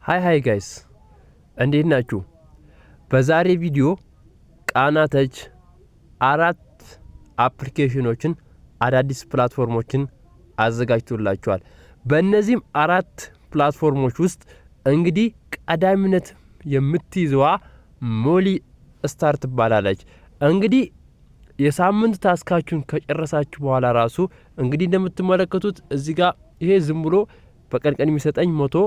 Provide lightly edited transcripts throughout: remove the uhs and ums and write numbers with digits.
ሃይ ጋይስ እንዴት ናችሁ? በዛሬ ቪዲዮ ቃና ተች 4 አፕሊኬሽኖችን አዳዲስ ፕላትፎርሞችን አዘጋጅቶላችኋል። በእነዚህም 4 ፕላትፎርሞች ውስጥ እንግዲህ ቀዳሚነት የምትይዘዋ ሞሊ ስታር ትባላለች። እንግዲህ የሳምንት ታስካችሁን ከጨረሳችሁ በኋላ ራሱ እንግዲህ እንደምትመለከቱት እዚህ ጋር ይሄ ዝም ብሎ በቀን የሚሰጠኝ 100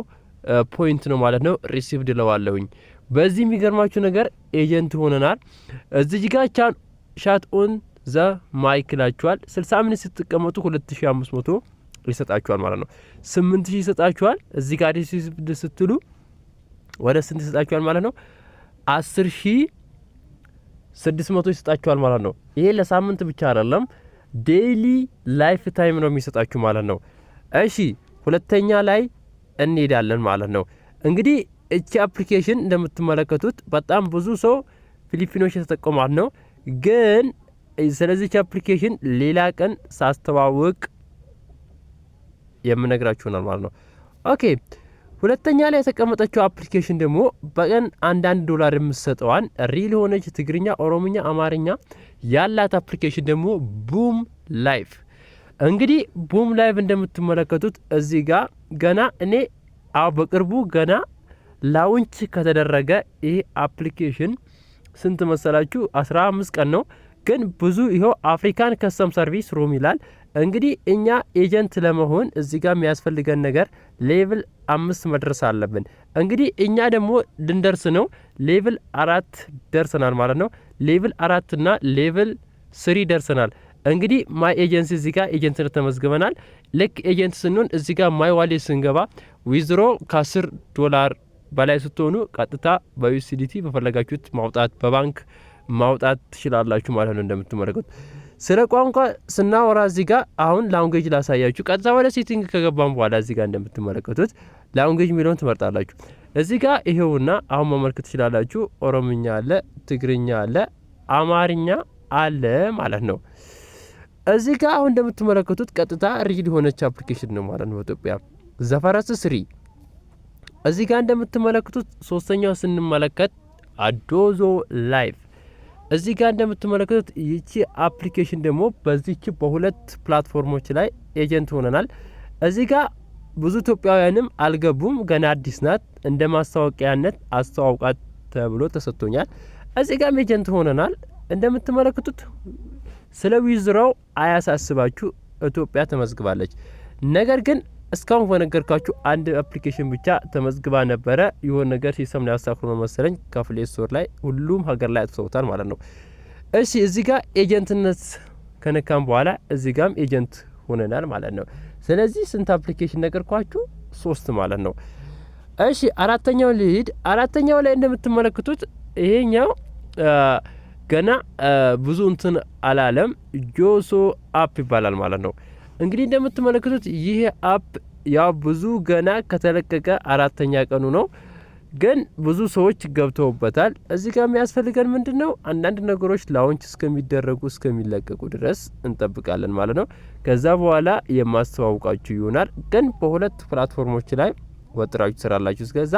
ፖይንት ነው ማለት ነው። ሪሲቭድ ለዋለሁኝ። በዚህ የሚገርማችሁ ነገር ኤጀንት ሆነናል። እዚህ ጋር ቻት ኦን ዘ ማይክ ላችኋል። 60 ሚኒት ስትቀመጡ 2500 ይሰጣችኋል ማለት ነው። 8000 ይሰጣችኋል። እዚህ ጋር ሪሲቭድ ስትሉ ወደ ስንት ይሰጣችኋል ማለት ነው? 10600 ይሰጣችኋል ማለት ነው። ይሄ ለሳምንት ብቻ አይደለም፣ ዴይሊ ላይፍ ታይም ነው የሚሰጣችሁ ማለት ነው። እሺ ሁለተኛ ላይ እንሄዳለን ማለት ነው። እንግዲህ እቺ አፕሊኬሽን እንደምትመለከቱት በጣም ብዙ ሰው ፊሊፒኖች የተጠቀሟት ነው። ግን ስለዚህ አፕሊኬሽን ሌላ ቀን ሳስተዋውቅ የምነግራችሁናል ማለት ነው። ኦኬ ሁለተኛ ላይ የተቀመጠችው አፕሊኬሽን ደግሞ በቀን $1 የምትሰጠዋን ሪል ሆነች ትግርኛ፣ ኦሮምኛ፣ አማርኛ ያላት አፕሊኬሽን ደግሞ ቡም ላይፍ። እንግዲህ ቡም ላይፍ እንደምትመለከቱት እዚህ ጋር ገና እኔ በቅርቡ ገና ላውንች ከተደረገ ይሄ አፕሊኬሽን ስንት መሰላችሁ? 15 ቀን ነው። ግን ብዙ ይኸው አፍሪካን ከስተም ሰርቪስ ሩም ይላል። እንግዲህ እኛ ኤጀንት ለመሆን እዚህ ጋር የሚያስፈልገን ነገር ሌቭል 5 መድረስ አለብን። እንግዲህ እኛ ደግሞ ልንደርስ ነው። ሌቭል 4 ደርሰናል ማለት ነው። ሌቭል 4 እና ሌቭል 3 ደርሰናል። እንግዲህ ማይ ኤጀንሲ እዚህ ጋር ኤጀንትነት ተመዝግበናል። ልክ ኤጀንት ስንሆን እዚህ ጋር ማይ ዋሌት ስንገባ ዊዝድሮ $10 በላይ ስትሆኑ ቀጥታ በዩሲዲቲ በፈለጋችሁት ማውጣት በባንክ ማውጣት ትችላላችሁ ማለት ነው። እንደምትመለከቱት ስለ ቋንቋ ስናወራ እዚህ ጋር አሁን ላንጉዌጅ ላሳያችሁ። ቀጥታ ወደ ሴቲንግ ከገባን በኋላ እዚህ ጋር እንደምትመለከቱት ላንጉዌጅ ሚለውን ትመርጣላችሁ። እዚህ ጋር ይሄውና አሁን መመልከት ትችላላችሁ። ኦሮምኛ አለ፣ ትግርኛ አለ፣ አማርኛ አለ ማለት ነው። እዚህ ጋር አሁን እንደምትመለከቱት ቀጥታ ሪል ሆነች አፕሊኬሽን ነው ማለት ነው። ኢትዮጵያ ዘፈረስ ስሪ እዚህ ጋር እንደምትመለከቱት ሶስተኛው ስንመለከት አዶዞ ላይፍ እዚህ ጋር እንደምትመለከቱት ይቺ አፕሊኬሽን ደግሞ በዚህች በሁለት ፕላትፎርሞች ላይ ኤጀንት ሆነናል። እዚህ ጋር ብዙ ኢትዮጵያውያንም አልገቡም፣ ገና አዲስ ናት። እንደ ማስታወቂያነት አስተዋውቃት ተብሎ ተሰጥቶኛል። እዚህ ጋር ኤጀንት ሆነናል። እንደምትመለከቱት ስለ ዊዝድሮው አያሳስባችሁ፣ ኢትዮጵያ ተመዝግባለች። ነገር ግን እስካሁን በነገርካችሁ አንድ አፕሊኬሽን ብቻ ተመዝግባ ነበረ። ይሆን ነገር ሲስተም ላይ ያስተካክሉ መሰለኝ ከፕሌይ ስቶር ላይ ሁሉም ሀገር ላይ አጥፍተውታል ማለት ነው። እሺ እዚህ ጋር ኤጀንትነት ከነካም በኋላ እዚህ ጋርም ኤጀንት ሆነናል ማለት ነው። ስለዚህ ስንት አፕሊኬሽን ነገርኳችሁ? 3 ማለት ነው። እሺ አራተኛው ልሂድ። አራተኛው ላይ እንደምትመለከቱት ይሄኛው ገና ብዙ እንትን አላለም። ጆሶ አፕ ይባላል ማለት ነው። እንግዲህ እንደምትመለከቱት ይሄ አፕ ያው ብዙ ገና ከተለቀቀ 4ኛ ቀኑ ነው። ግን ብዙ ሰዎች ገብተውበታል። እዚህ ጋር የሚያስፈልገን ምንድነው? አንዳንድ ነገሮች ላውንች እስከሚደረጉ እስከሚለቀቁ ድረስ እንጠብቃለን ማለት ነው። ከዛ በኋላ የማስተዋውቃችሁ ይሆናል። ግን በሁለት ፕላትፎርሞች ላይ ወጥራችሁ ትሰራላችሁ። እስከዛ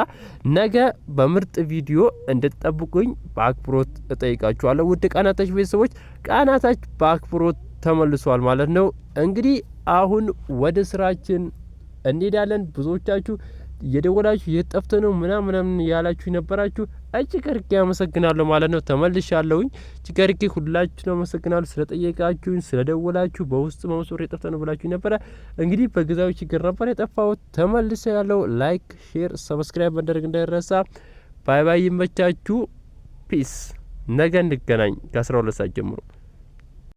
ነገ በምርጥ ቪዲዮ እንድትጠብቁኝ በአክብሮት እጠይቃችኋለሁ። ውድ ቃና ተች ቤተሰቦች ቃና ተች በአክብሮት ተመልሷል ማለት ነው። እንግዲህ አሁን ወደ ስራችን እንሄዳለን። ብዙዎቻችሁ የደወላችሁ የጠፍተ ነው ምናምን ያላችሁ ነበራችሁ። እጅግ አድርጌ አመሰግናለሁ ማለት ነው። ተመልሻለሁኝ። እጅግ አድርጌ ሁላችሁ ነው አመሰግናለሁ ስለጠየቃችሁኝ፣ ስለደወላችሁ፣ በውስጥ መስመር የጠፍተ ነው ብላችሁ ነበረ። እንግዲህ በጊዜያዊ ችግር ነበር የጠፋሁት። ተመልሻለሁ። ላይክ፣ ሼር፣ ሰብስክራይብ ማድረግ እንዳይረሳ። ባይ ባይ። ይመቻችሁ። ፒስ። ነገ እንገናኝ ከ12 ሰዓት ጀምሮ።